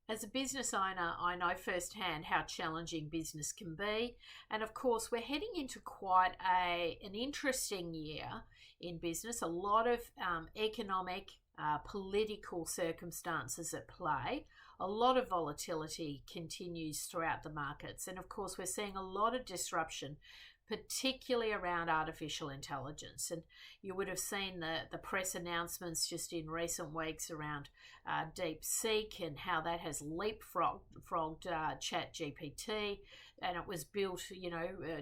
As a business owner, I know firsthand how challenging business can be. And of course, we're heading into quite an interesting year in business. A lot of economic, political circumstances at play. A lot of volatility continues throughout the markets. And of course, we're seeing a lot of disruption, particularly around artificial intelligence. And you would have seen the press announcements just in recent weeks around DeepSeek and how that has leapfrogged Chat GPT, and it was built,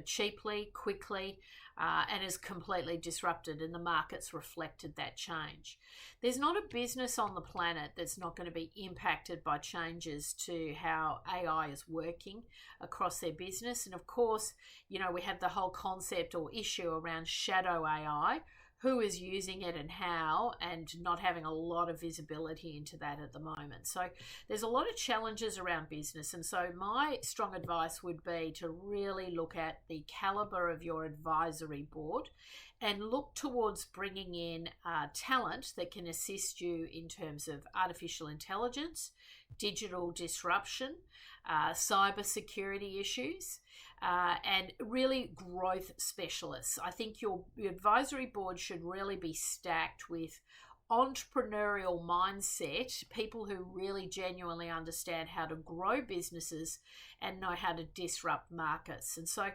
cheaply, quickly, and has completely disrupted, and the markets reflected that change. There's not a business on the planet that's not going to be impacted by changes to how AI is working across their business. And of course, we have the whole concept or issue around shadow AI, who is using it and how, and not having a lot of visibility into that at the moment. So there's a lot of challenges around business. And so my strong advice would be to really look at the caliber of your advisory board and look towards bringing in talent that can assist you in terms of artificial intelligence, digital disruption, cyber security issues, and really growth specialists. I think your advisory board should really be stacked with entrepreneurial mindset, people who really genuinely understand how to grow businesses and know how to disrupt markets. And so,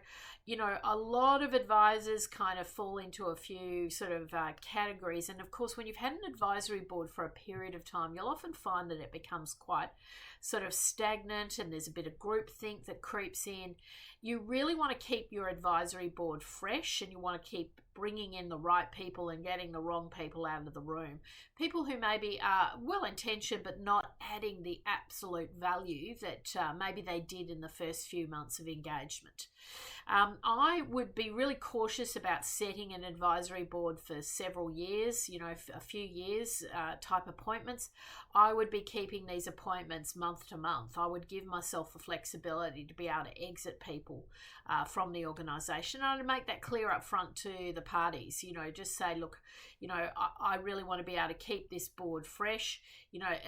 a lot of advisors kind of fall into a few sort of categories. And of course, when you've had an advisory board for a period of time, you'll often find that it becomes quite sort of stagnant and there's a bit of groupthink that creeps in. You really want to keep your advisory board fresh, and you want to keep bringing in the right people and getting the wrong people out of the room. People who maybe are well-intentioned but not adding the absolute value that maybe they did in the first few months of engagement. I would be really cautious about setting an advisory board for several years, a few years type appointments. I would be keeping these appointments month to month. I would give myself the flexibility to be able to exit people from the organisation. And I'd make that clear up front to the parties, just say, look, I really want to be able to keep this board fresh.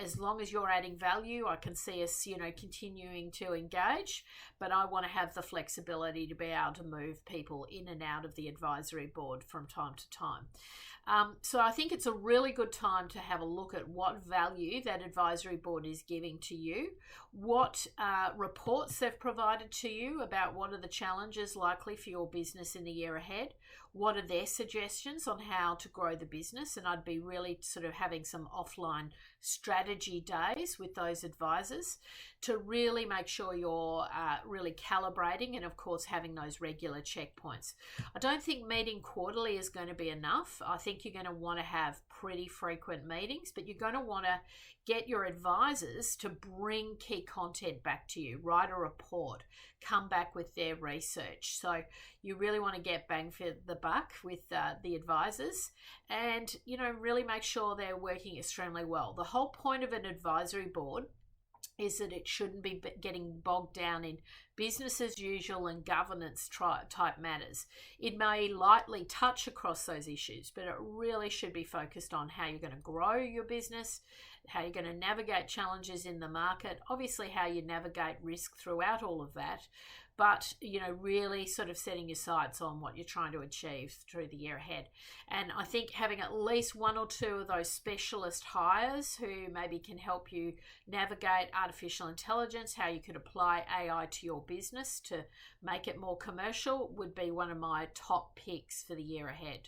As long as you're adding value, I can see us, continuing to engage, but I want to have the flexibility to be able to move people in and out of the advisory board from time to time. So I think it's a really good time to have a look at what value that advisory board is giving to you, what reports they've provided to you about what are the challenges likely for your business in the year ahead, what are their suggestions on how to grow the business. And I'd be really sort of having some offline strategy days with those advisors to really make sure you're really calibrating, and of course having those regular checkpoints. I don't think meeting quarterly is going to be enough. I think you're going to want to have pretty frequent meetings, but you're going to want to get your advisors to bring key content back to you, write a report, come back with their research. So you really want to get bang for the buck with the advisors, and really make sure they're working extremely well. The whole point of an advisory board is that it shouldn't be getting bogged down in business as usual and governance type matters. It may lightly touch across those issues, but it really should be focused on how you're going to grow your business, how you're going to navigate challenges in the market, obviously how you navigate risk throughout all of that, but really sort of setting your sights on what you're trying to achieve through the year ahead. And I think having at least one or two of those specialist hires who maybe can help you navigate artificial intelligence, how you could apply AI to your business to make it more commercial, would be one of my top picks for the year ahead.